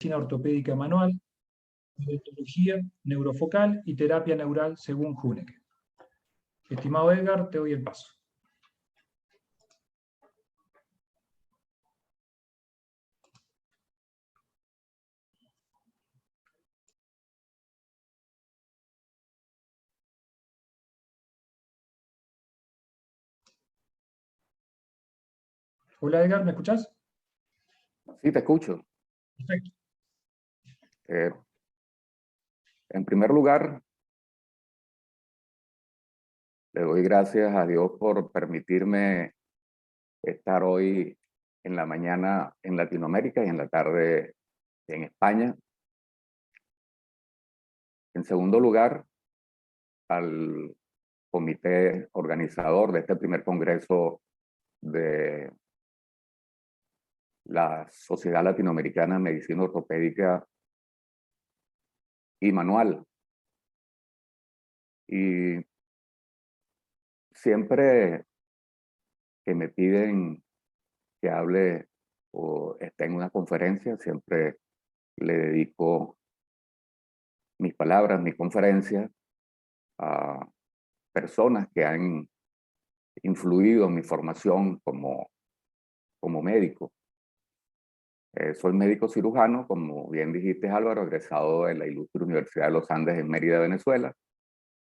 medicina ortopédica manual, odontología neurofocal y terapia neural según Huneke. Estimado Edgar, te doy el paso. Hola Edgar, ¿me escuchás? Sí, te escucho. Perfecto. En primer lugar, le doy gracias a Dios por permitirme estar hoy en la mañana en Latinoamérica y en la tarde en España. En segundo lugar, al comité organizador de este primer congreso de la Sociedad Latinoamericana de Medicina Ortopédica y Manual. Y siempre que me piden que hable o esté en una conferencia, siempre le dedico mis palabras, mis conferencias a personas que han influido en mi formación como médico. Soy médico cirujano, como bien dijiste Álvaro, egresado de la Ilustre Universidad de los Andes en Mérida, Venezuela,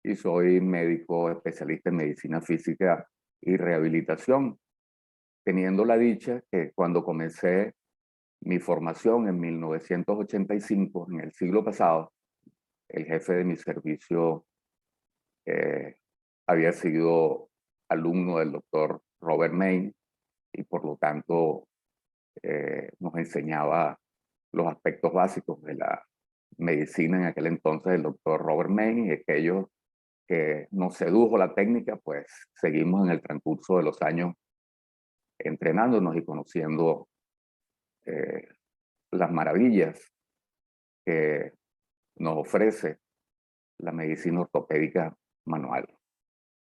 y soy médico especialista en medicina física y rehabilitación, teniendo la dicha que cuando comencé mi formación en 1985, en el siglo pasado, el jefe de mi servicio había sido alumno del doctor Robert Main y por lo tanto nos enseñaba los aspectos básicos de la medicina en aquel entonces el doctor Robert Main, y aquellos que nos sedujo la técnica, pues seguimos en el transcurso de los años entrenándonos y conociendo las maravillas que nos ofrece la medicina ortopédica manual.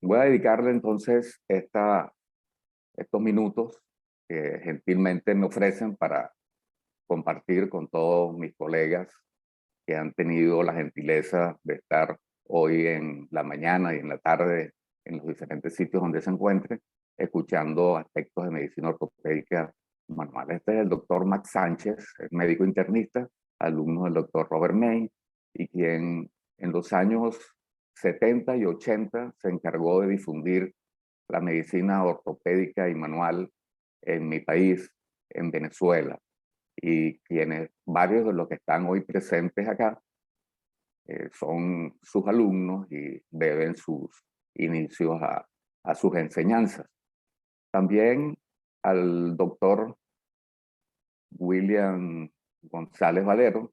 Voy a dedicarle entonces estos minutos que gentilmente me ofrecen para compartir con todos mis colegas que han tenido la gentileza de estar hoy en la mañana y en la tarde en los diferentes sitios donde se encuentren, escuchando aspectos de medicina ortopédica manual. Este es el doctor Max Sánchez, es médico internista, alumno del doctor Robert May, y quien en los años 70 y 80 se encargó de difundir la medicina ortopédica y manual en mi país, en Venezuela, y quienes, varios de los que están hoy presentes acá, son sus alumnos y deben sus inicios a sus enseñanzas. También al doctor William González Valero,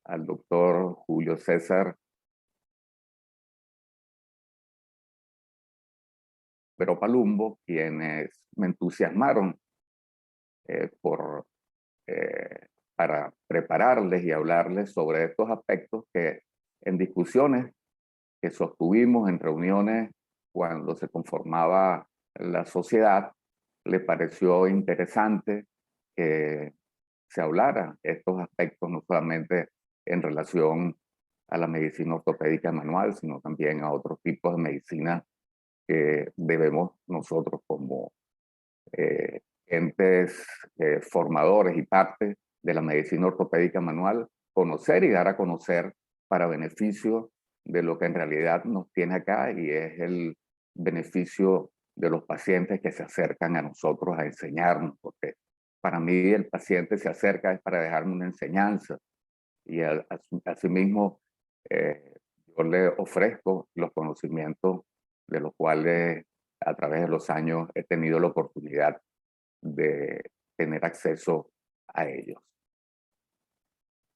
al doctor Julio César Pero Palumbo, quienes me entusiasmaron para prepararles y hablarles sobre estos aspectos que en discusiones que sostuvimos en reuniones cuando se conformaba la sociedad, le pareció interesante que se hablara estos aspectos no solamente en relación a la medicina ortopédica manual, sino también a otros tipos de medicina que debemos nosotros como entes formadores y parte de la medicina ortopédica manual conocer y dar a conocer para beneficio de lo que en realidad nos tiene acá, y es el beneficio de los pacientes que se acercan a nosotros a enseñarnos, porque para mí el paciente se acerca es para dejarme una enseñanza, y asimismo yo le ofrezco los conocimientos de los cuales a través de los años he tenido la oportunidad de tener acceso a ellos.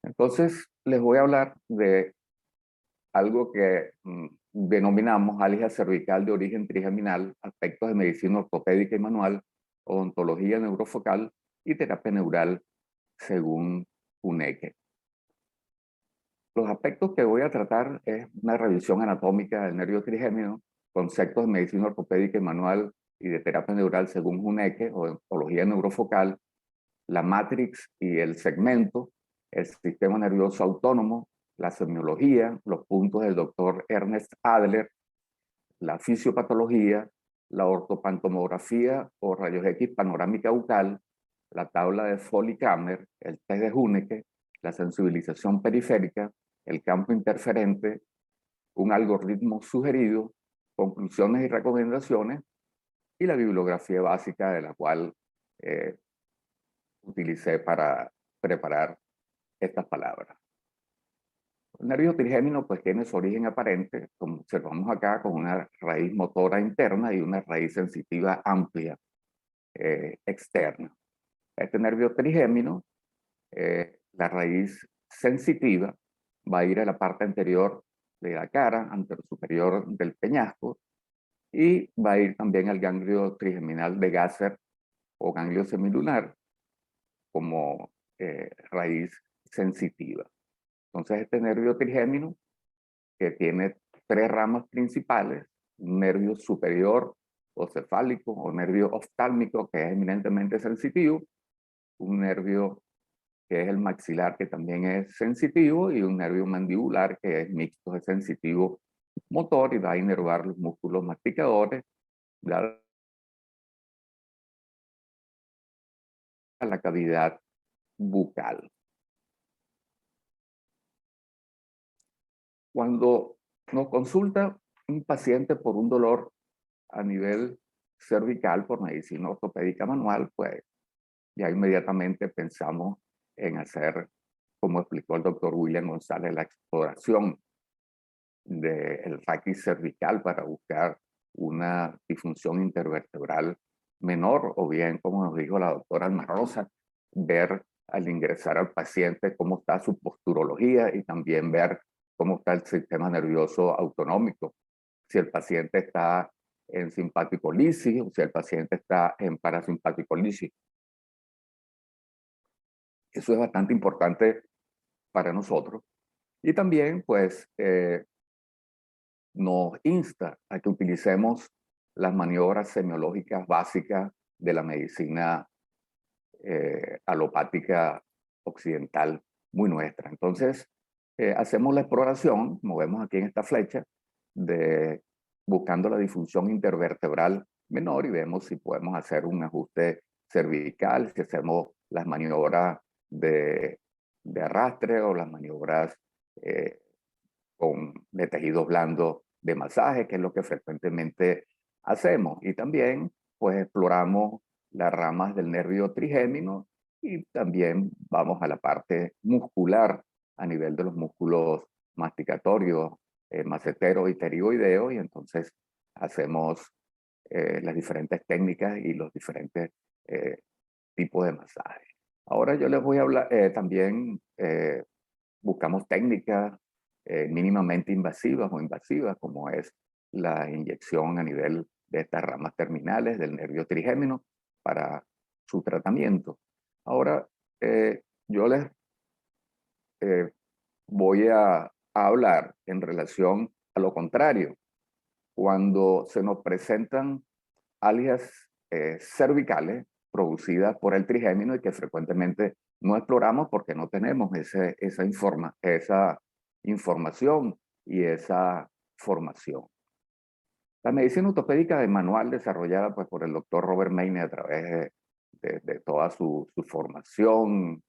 Entonces les voy a hablar de algo que denominamos álgia cervical de origen trigeminal, aspectos de medicina ortopédica y manual, odontología neurofocal y terapia neural según Huneke. Los aspectos que voy a tratar es una revisión anatómica del nervio trigémino, conceptos de medicina ortopédica y manual y de terapia neural según Huneke, odontología neurofocal, la matrix y el segmento, el sistema nervioso autónomo, la semiología, los puntos del doctor Ernest Adler, la fisiopatología, la ortopantomografía o rayos X panorámica bucal, la tabla de Foley-Kramer, el test de Huneke, la sensibilización periférica, el campo interferente, un algoritmo sugerido, conclusiones y recomendaciones, y la bibliografía básica de la cual utilicé para preparar estas palabras. El nervio trigémino pues tiene su origen aparente, como observamos acá, con una raíz motora interna y una raíz sensitiva amplia externa. Este nervio trigémino, la raíz sensitiva, va a ir a la parte anterior de la cara, anterosuperior del peñasco, y va a ir también al ganglio trigeminal de Gasser o ganglio semilunar como raíz sensitiva. Entonces este nervio trigémino, que tiene tres ramas principales, un nervio superior o cefálico o nervio oftálmico, que es eminentemente sensitivo, un nervio que es el maxilar, que también es sensitivo, y un nervio mandibular, que es mixto, es sensitivo motor y va a inervar los músculos masticadores, a la cavidad bucal. Cuando nos consulta un paciente por un dolor a nivel cervical por medicina ortopédica manual, pues ya inmediatamente pensamos en hacer, como explicó el doctor William González, la exploración del raquis cervical para buscar una disfunción intervertebral menor, o bien, como nos dijo la doctora Alma Rosa, ver al ingresar al paciente cómo está su posturología y también ver cómo está el sistema nervioso autonómico, si el paciente está en simpaticolisis o si el paciente está en parasimpaticolisis. Eso es bastante importante para nosotros. Y también, pues, nos insta a que utilicemos las maniobras semiológicas básicas de la medicina alopática occidental muy nuestra. Entonces, hacemos la exploración, como vemos aquí en esta flecha, buscando la disfunción intervertebral menor y vemos si podemos hacer un ajuste cervical, si hacemos las maniobras de arrastre o las maniobras de tejidos blandos de masaje, que es lo que frecuentemente hacemos. Y también, pues, exploramos las ramas del nervio trigémino y también vamos a la parte muscular a nivel de los músculos masticatorios, maceteros y pterigoideos, y entonces hacemos las diferentes técnicas y los diferentes tipos de masaje. Ahora yo les voy a hablar, también buscamos técnicas mínimamente invasivas o invasivas, como es la inyección a nivel de estas ramas terminales del nervio trigémino para su tratamiento. Ahora, yo les voy a hablar en relación a lo contrario. Cuando se nos presentan algias cervicales producidas por el trigémino y que frecuentemente no exploramos porque no tenemos esa información y esa formación. La medicina ortopédica de manual desarrollada pues, por el doctor Robert Mayne a través de toda su formación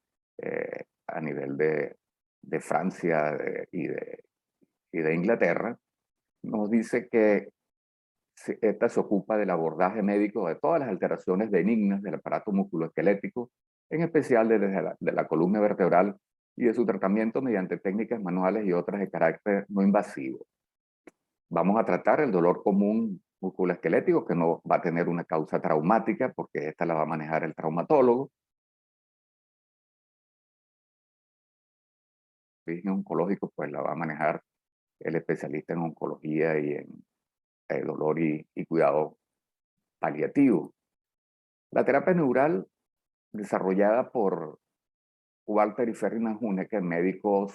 a nivel de Francia y de Inglaterra, nos dice que esta se ocupa del abordaje médico de todas las alteraciones benignas del aparato musculoesquelético, en especial de la columna vertebral, y de su tratamiento mediante técnicas manuales y otras de carácter no invasivo. Vamos a tratar el dolor común musculoesquelético, que no va a tener una causa traumática, porque esta la va a manejar el traumatólogo. El oncológico, pues la va a manejar el especialista en oncología y en dolor y cuidado paliativo. La terapia neural, desarrollada por Walter y Ferdinand Huneke, médicos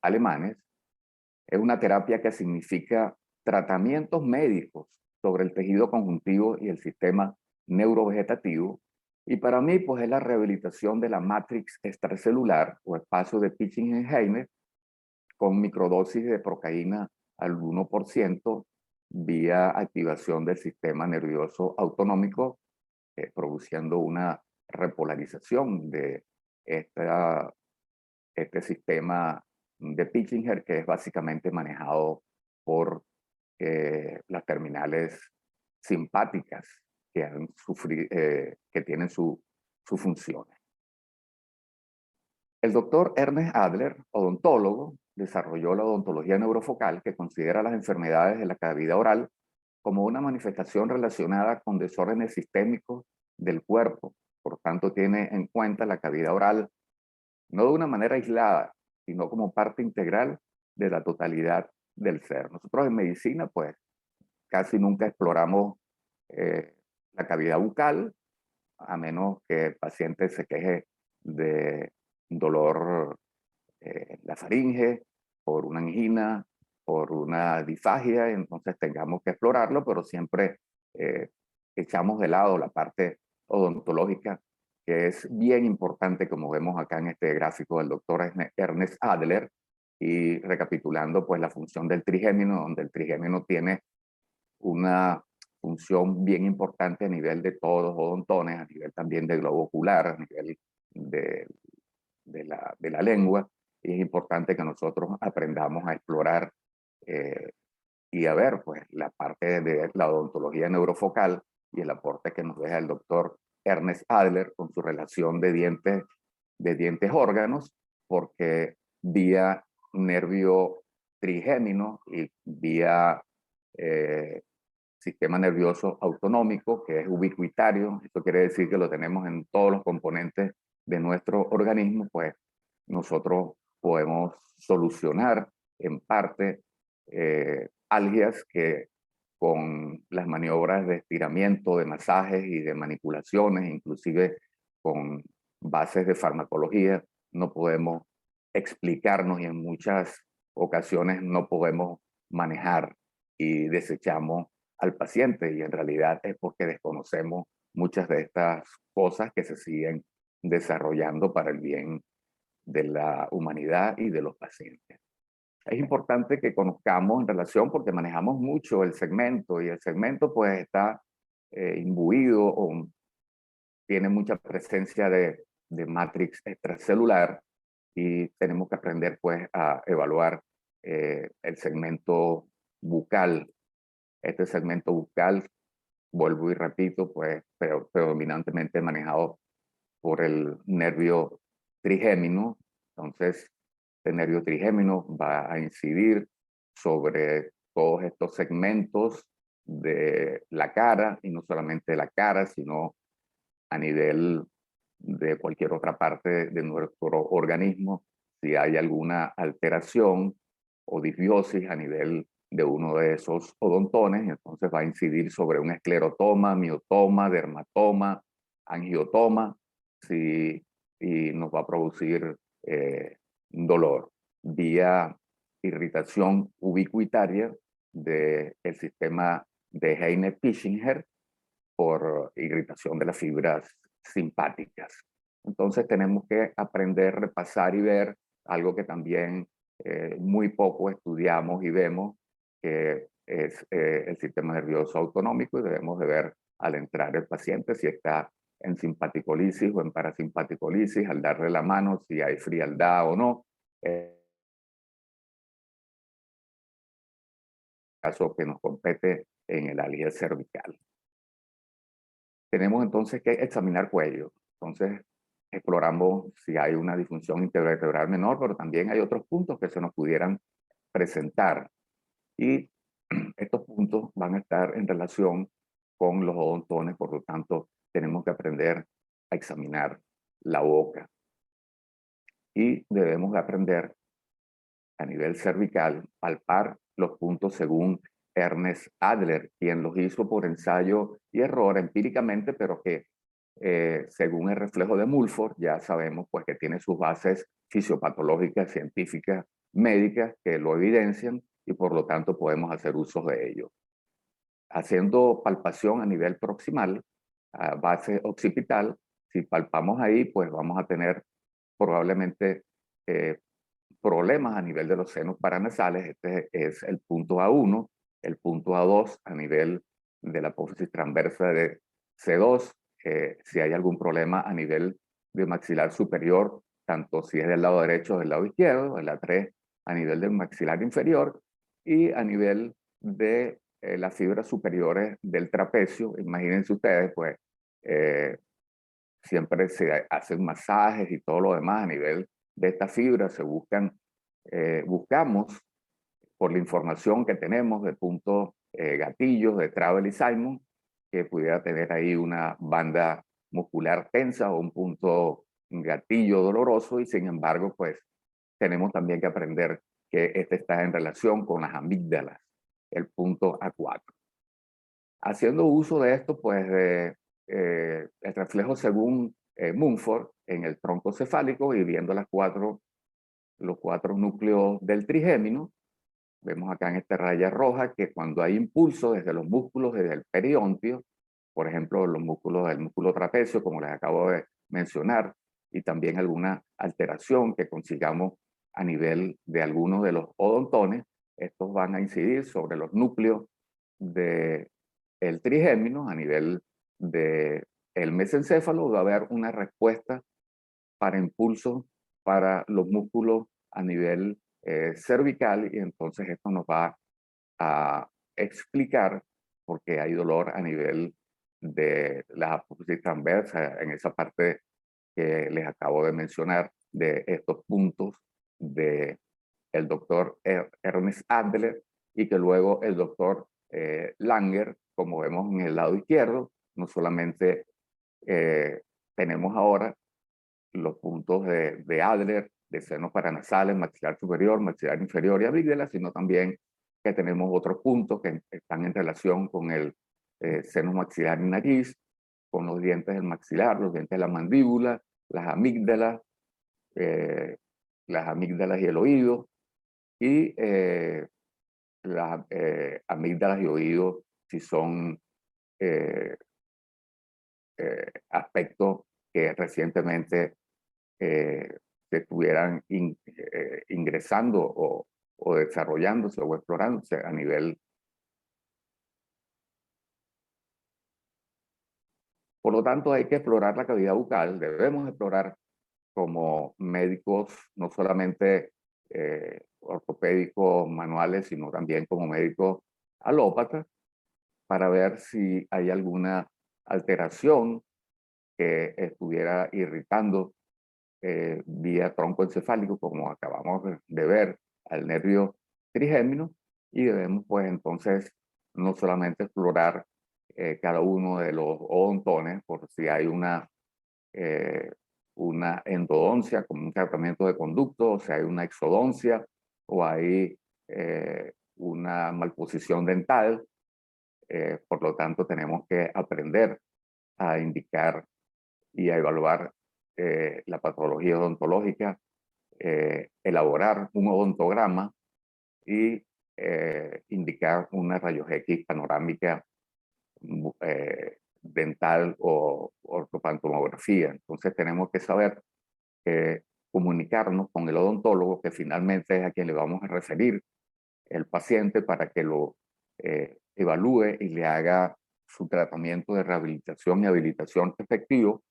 alemanes, es una terapia que significa tratamientos médicos sobre el tejido conjuntivo y el sistema neurovegetativo Y para mí, pues es la rehabilitación de la matrix extracelular o espacio de Pichingheimer con microdosis de procaína al 1% vía activación del sistema nervioso autonómico, produciendo una repolarización de este sistema de Pichingheimer, que es básicamente manejado por las terminales simpáticas que tienen sus funciones. El doctor Ernest Adler, odontólogo, desarrolló la odontología neurofocal, que considera las enfermedades de la cavidad oral como una manifestación relacionada con desórdenes sistémicos del cuerpo. Por tanto, tiene en cuenta la cavidad oral no de una manera aislada, sino como parte integral de la totalidad del ser. Nosotros en medicina, pues, casi nunca exploramos la cavidad bucal, a menos que el paciente se queje de dolor en la faringe, por una angina, por una disfagia, entonces tengamos que explorarlo, pero siempre echamos de lado la parte odontológica, que es bien importante, como vemos acá en este gráfico del doctor Ernest Adler, y recapitulando pues la función del trigémino, donde el trigémino tiene una función bien importante a nivel de todos los odontones, a nivel también del globo ocular, a nivel de la lengua, y es importante que nosotros aprendamos a explorar y a ver pues la parte de la odontología neurofocal y el aporte que nos deja el doctor Ernest Adler con su relación de dientes órganos, porque vía nervio trigémino y vía sistema nervioso autonómico, que es ubicuitario, esto quiere decir que lo tenemos en todos los componentes de nuestro organismo, pues nosotros podemos solucionar en parte algias que con las maniobras de estiramiento, de masajes y de manipulaciones, inclusive con bases de farmacología, no podemos explicarnos y en muchas ocasiones no podemos manejar y desechamos al paciente, y en realidad es porque desconocemos muchas de estas cosas que se siguen desarrollando para el bien de la humanidad y de los pacientes. Es importante que conozcamos en relación porque manejamos mucho el segmento, y el segmento pues está imbuido o tiene mucha presencia de matrix extracelular, y tenemos que aprender pues a evaluar el segmento bucal. Este segmento bucal, vuelvo y repito, pues predominantemente manejado por el nervio trigémino. Entonces, el nervio trigémino va a incidir sobre todos estos segmentos de la cara, y no solamente de la cara, sino a nivel de cualquier otra parte de nuestro organismo. Si hay alguna alteración o disbiosis a nivel de uno de esos odontones, entonces va a incidir sobre un esclerotoma, miotoma, dermatoma, angiotoma, y nos va a producir dolor vía irritación ubicuitaria del sistema de Heine-Pichingheimer por irritación de las fibras simpáticas. Entonces tenemos que aprender, repasar y ver algo que también muy poco estudiamos y vemos, que es el sistema nervioso autonómico, y debemos de ver al entrar el paciente si está en simpaticolisis o en parasimpaticolisis, al darle la mano, si hay frialdad o no. Caso que nos compete en el algia cervical. Tenemos entonces que examinar cuello. Entonces, exploramos si hay una disfunción intervertebral menor, pero también hay otros puntos que se nos pudieran presentar. Y estos puntos van a estar en relación con los odontones, por lo tanto, tenemos que aprender a examinar la boca. Y debemos de aprender a nivel cervical, palpar los puntos según Ernest Adler, quien los hizo por ensayo y error empíricamente, pero que según el reflejo de Mulford, ya sabemos pues que tiene sus bases fisiopatológicas, científicas, médicas, que lo evidencian, y por lo tanto podemos hacer uso de ello. Haciendo palpación a nivel proximal, a base occipital, Si palpamos ahí, pues vamos a tener probablemente problemas a nivel de los senos paranasales. Este es el punto A1, el punto A2 a nivel de la apófisis transversa de C2. Si hay algún problema a nivel de maxilar superior, tanto si es del lado derecho o del lado izquierdo, el A3 a nivel del maxilar inferior y a nivel de las fibras superiores del trapecio. Imagínense ustedes, pues, siempre se hacen masajes y todo lo demás a nivel de estas fibras. Se buscamos por la información que tenemos de puntos gatillos de Travel y Simon, que pudiera tener ahí una banda muscular tensa o un punto gatillo doloroso, y sin embargo, pues tenemos también que aprender que este está en relación con las amígdalas, el punto A4. Haciendo uso de esto, pues, el reflejo según Mumford en el tronco cefálico y viendo los cuatro núcleos del trigémino, vemos acá en esta raya roja que cuando hay impulso desde los músculos, desde el perionteo, por ejemplo, los músculos del músculo trapecio, como les acabo de mencionar, y también alguna alteración que consigamos a nivel de algunos de los odontones, estos van a incidir sobre los núcleos del trigémino a nivel del mesencéfalo. Va a haber una respuesta para impulso para los músculos a nivel cervical, y entonces esto nos va a explicar por qué hay dolor a nivel de la apófisis transversa, en esa parte que les acabo de mencionar, de estos puntos de el doctor Ernest Adler, y que luego el doctor Langer, como vemos en el lado izquierdo, no solamente tenemos ahora los puntos de Adler, de senos paranasales, maxilar superior, maxilar inferior y amígdala, sino también que tenemos otros puntos que están en relación con el seno maxilar y nariz, con los dientes del maxilar, los dientes de la mandíbula, las amígdalas y el oído, y las amígdalas y oído si son aspectos que recientemente se estuvieran ingresando o desarrollándose o explorándose a nivel. Por lo tanto, hay que explorar la cavidad bucal. Debemos explorar como médicos, no solamente ortopédicos manuales, sino también como médicos alópatas, para ver si hay alguna alteración que estuviera irritando vía troncoencefálico, como acabamos de ver, al nervio trigémino, y debemos, pues, entonces no solamente explorar cada uno de los odontones por si hay una endodoncia como un tratamiento de conducto, o si hay una exodoncia o hay una malposición dental. Por lo tanto, tenemos que aprender a indicar y a evaluar la patología odontológica, elaborar un odontograma y indicar una rayos X panorámica dental o ortopantomografía. Entonces tenemos que saber comunicarnos con el odontólogo, que finalmente es a quien le vamos a referir el paciente para que lo evalúe y le haga su tratamiento de rehabilitación y habilitación efectivo.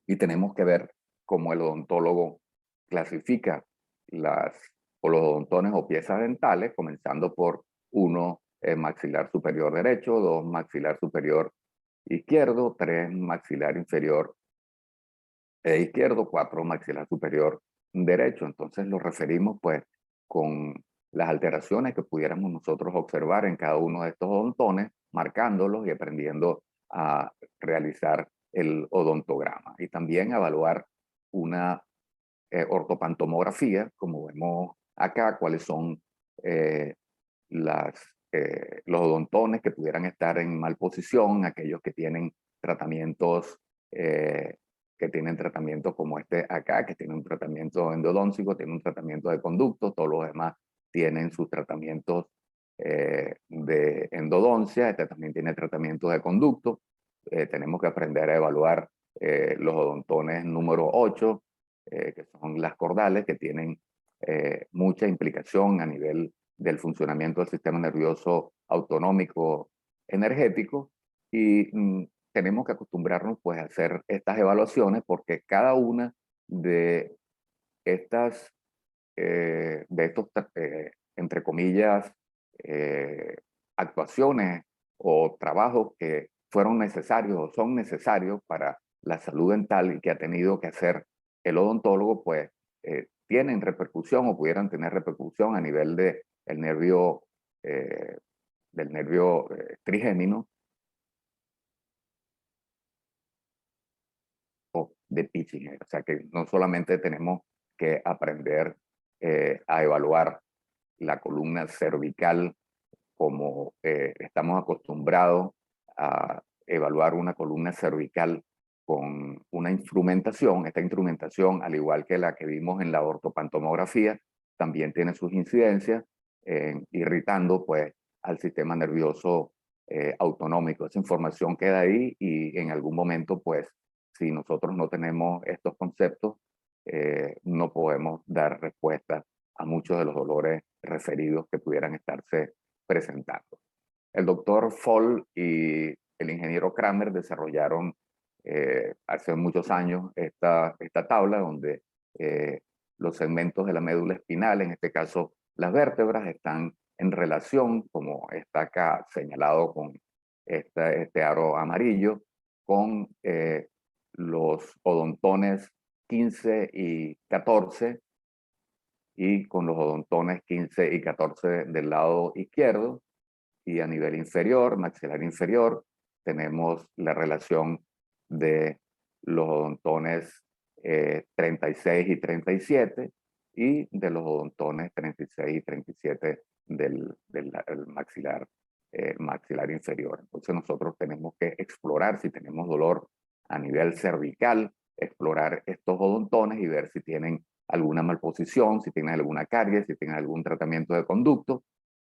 Y tenemos que ver cómo el odontólogo clasifica los odontones o piezas dentales, comenzando por 1, maxilar superior derecho, 2, maxilar superior izquierdo, 3, maxilar inferior izquierdo, 4, maxilar superior derecho. Entonces lo referimos, pues, con las alteraciones que pudiéramos nosotros observar en cada uno de estos odontones, marcándolos y aprendiendo a realizar el odontograma, y también evaluar una ortopantomografía, como vemos acá, cuáles son los odontones que pudieran estar en mal posición, aquellos que tienen tratamientos como este acá, que tiene un tratamiento endodóntico, tiene un tratamiento de conducto. Todos los demás tienen sus tratamientos de endodoncia. Este también tiene tratamiento de conducto. tenemos que aprender a evaluar los odontones número 8, que son las cordales, que tienen mucha implicación a nivel del funcionamiento del sistema nervioso autonómico energético, y tenemos que acostumbrarnos pues a hacer estas evaluaciones, porque cada una de estas, entre comillas, actuaciones o trabajos que fueron necesarios o son necesarios para la salud dental y que ha tenido que hacer el odontólogo, pues tienen repercusión o pudieran tener repercusión a nivel del nervio trigémino o de pitching. O sea que no solamente tenemos que aprender a evaluar la columna cervical como estamos acostumbrados a evaluar una columna cervical con una instrumentación. Esta instrumentación, al igual que la que vimos en la ortopantomografía, también tiene sus incidencias, irritando pues al sistema nervioso autonómico. Esa información queda ahí, y en algún momento pues si nosotros no tenemos estos conceptos, no podemos dar respuesta a muchos de los dolores referidos que pudieran estarse presentando. El doctor Foll y el ingeniero Kramer desarrollaron hace muchos años esta tabla donde los segmentos de la médula espinal, en este caso las vértebras, están en relación, como está acá señalado con este aro amarillo, con los odontones 15 y 14, y con los odontones 15 y 14 del lado izquierdo. Y a nivel inferior, maxilar inferior, tenemos la relación de los odontones 36 y 37, y de los odontones 36 y 37 del maxilar, maxilar inferior. Entonces nosotros tenemos que explorar, si tenemos dolor a nivel cervical, explorar estos odontones y ver si tienen alguna malposición, si tienen alguna caries, si tienen algún tratamiento de conducto,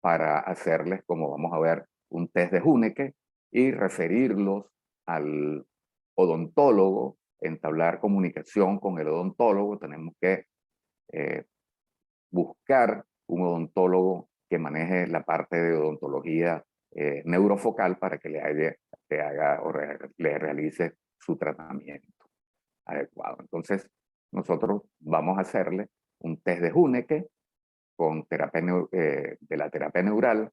para hacerles, como vamos a ver, un test de Huneke y referirlos al odontólogo, entablar comunicación con el odontólogo. Tenemos que buscar un odontólogo que maneje la parte de odontología neurofocal para que le haga o le realice su tratamiento adecuado. Entonces, nosotros vamos a hacerle un test de Huneke con terapia de la terapia neural,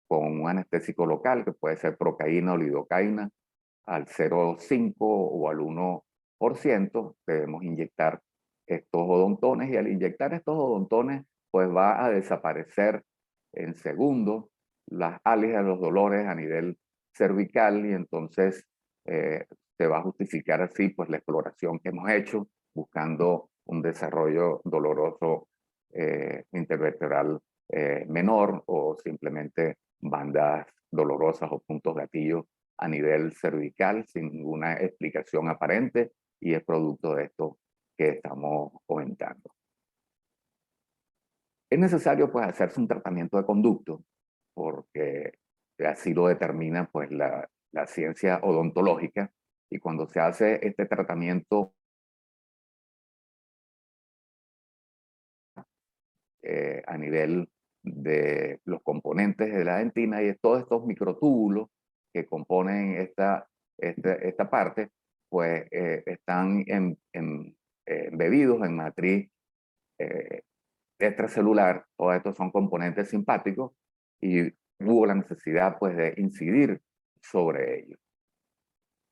con un anestésico local que puede ser procaína o lidocaína al 0,5 o al 1%. Debemos inyectar estos odontones, y al inyectar estos odontones pues va a desaparecer en segundos las álias, los dolores a nivel cervical, y entonces se va a justificar así pues la exploración que hemos hecho buscando un desarrollo doloroso intervertebral menor, o simplemente bandas dolorosas o puntos gatillos a nivel cervical sin ninguna explicación aparente, y es producto de esto que estamos comentando. Es necesario pues hacerse un tratamiento de conducto, porque así lo determina pues la ciencia odontológica, y cuando se hace este tratamiento a nivel de los componentes de la dentina y de todos estos microtúbulos que componen esta parte, pues están embebidos en matriz extracelular. Todos estos son componentes simpáticos, y hubo la necesidad pues de incidir sobre ellos.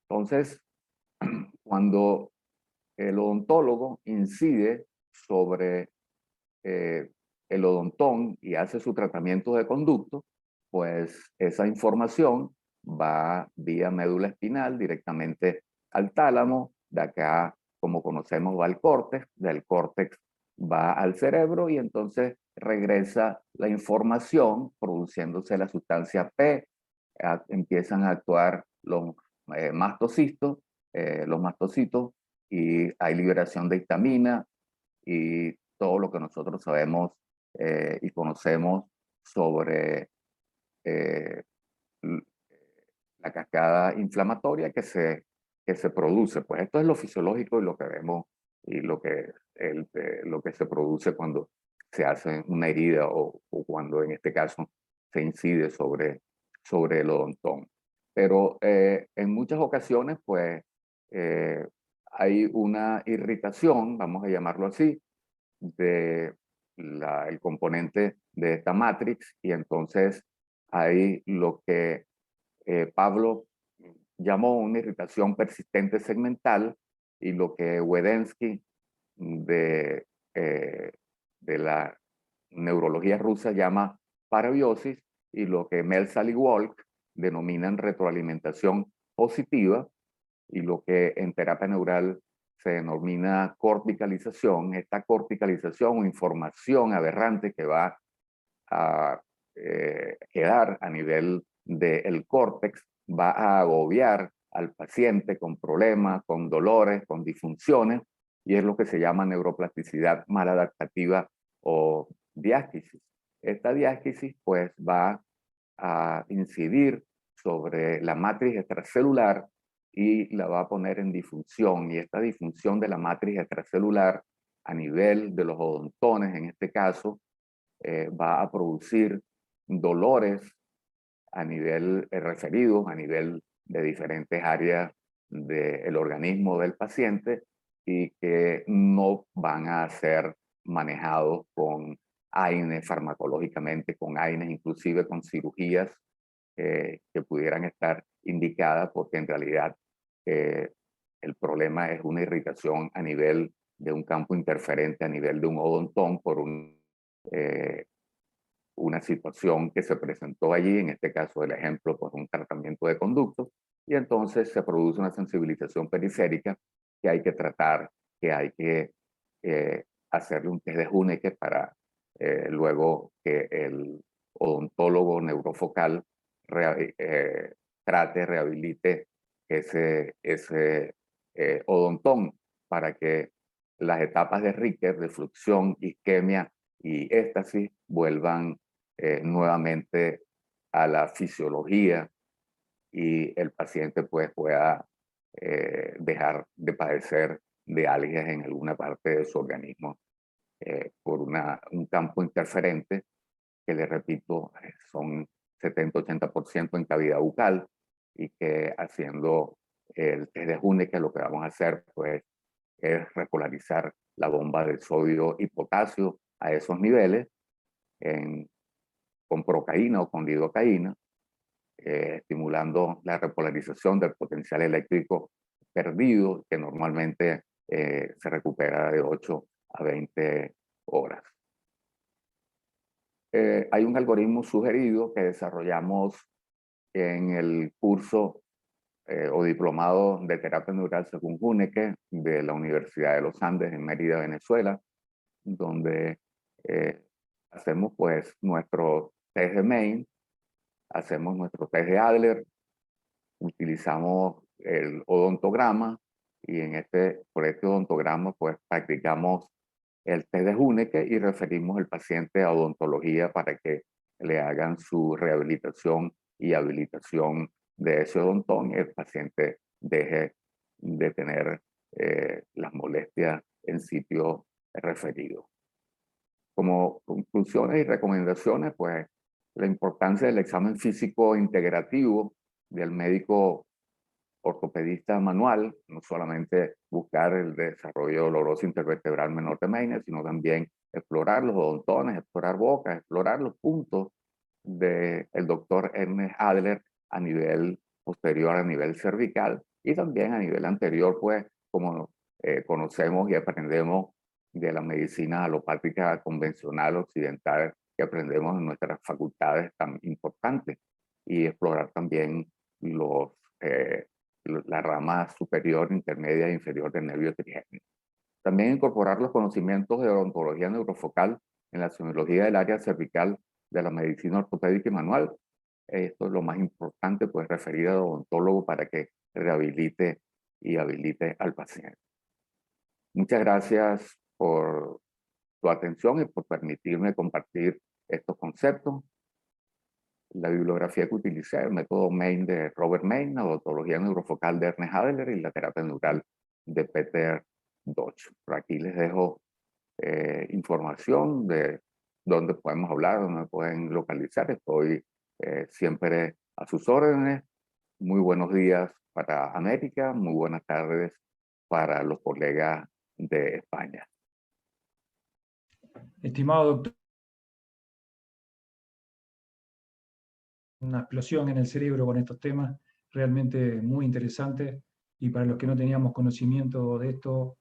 Entonces, cuando el odontólogo incide sobre el odontón y hace su tratamiento de conducto, pues esa información va vía médula espinal directamente al tálamo. De acá, como conocemos, va al córtex, del córtex va al cerebro, y entonces regresa la información produciéndose la sustancia P. Empiezan a actuar los mastocitos, y hay liberación de histamina y todo lo que nosotros sabemos y conocemos sobre la cascada inflamatoria que se produce. Pues esto es lo fisiológico y lo que vemos y lo que se produce cuando se hace una herida o cuando en este caso se incide sobre el odontón. Pero en muchas ocasiones pues hay una irritación, vamos a llamarlo así, de el componente de esta matrix y entonces hay lo que Pablo llamó una irritación persistente segmental y lo que Wedensky de, eh, de la neurología rusa llama parabiosis y lo que Melsal y Walk denominan retroalimentación positiva y lo que en terapia neural se denomina corticalización. Esta corticalización o información aberrante que va a quedar a nivel del córtex va a agobiar al paciente con problemas, con dolores, con disfunciones, y es lo que se llama neuroplasticidad maladaptativa o diástasis. Esta diástasis pues va a incidir sobre la matriz extracelular y la va a poner en disfunción, y esta disfunción de la matriz extracelular a nivel de los odontones, en este caso, va a producir dolores a nivel referidos, a nivel de diferentes áreas del organismo del paciente y que no van a ser manejados con AINES farmacológicamente, con AINES, inclusive con cirugías que pudieran estar indicadas, porque en realidad el problema es una irritación a nivel de un campo interferente, a nivel de un odontón por una situación que se presentó allí, en este caso el ejemplo, por un tratamiento de conducto, y entonces se produce una sensibilización periférica que hay que tratar, que hay que hacerle un test de Huneke para luego que el odontólogo neurofocal trate, rehabilite ese odontón para que las etapas de Richter, de fluxión, isquemia y éstasis vuelvan nuevamente a la fisiología y el paciente pues pueda dejar de padecer de algias en alguna parte de su organismo por un campo interferente que, le repito, son 70-80% en cavidad bucal y que haciendo el test de Huneke lo que vamos a hacer pues es repolarizar la bomba de sodio y potasio a esos niveles con procaína o con lidocaína, estimulando la repolarización del potencial eléctrico perdido, que normalmente se recupera de 8 a 20 horas. Hay un algoritmo sugerido que desarrollamos en el curso o diplomado de terapia neural según Huneke de la Universidad de los Andes en Mérida, Venezuela, donde hacemos pues nuestro test de Main, hacemos nuestro test de Adler, utilizamos el odontograma y por este odontograma pues practicamos el test de Huneke y referimos al paciente a odontología para que le hagan su rehabilitación y habilitación de ese odontón y el paciente deje de tener las molestias en sitio referido. Como conclusiones y recomendaciones, pues la importancia del examen físico integrativo del médico ortopedista manual, no solamente buscar el desarrollo doloroso intervertebral menor de Meininger, sino también explorar los odontones, explorar bocas, explorar los puntos del doctor Ernest Adler a nivel posterior, a nivel cervical y también a nivel anterior, pues como conocemos y aprendemos de la medicina alopática convencional occidental que aprendemos en nuestras facultades tan importantes y explorar también la rama superior, intermedia e inferior del nervio trigémino. También incorporar los conocimientos de odontología neurofocal en la semiología del área cervical de la medicina ortopédica y manual. Esto es lo más importante, pues referir al odontólogo para que rehabilite y habilite al paciente. Muchas gracias por tu atención y por permitirme compartir estos conceptos. La bibliografía que utilicé, el método Main de Robert Main, la odontología neurofocal de Ernest Adler y la terapia neural de Peter Dodge. Por aquí les dejo información de dónde podemos hablar, dónde me pueden localizar. Estoy siempre a sus órdenes. Muy buenos días para América, muy buenas tardes para los colegas de España. Estimado doctor, una explosión en el cerebro con estos temas, realmente muy interesante, y para los que no teníamos conocimiento de esto,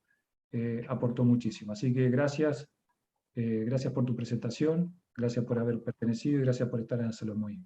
aportó muchísimo. Así que gracias por tu presentación, gracias por haber pertenecido y gracias por estar en el Salón Muy.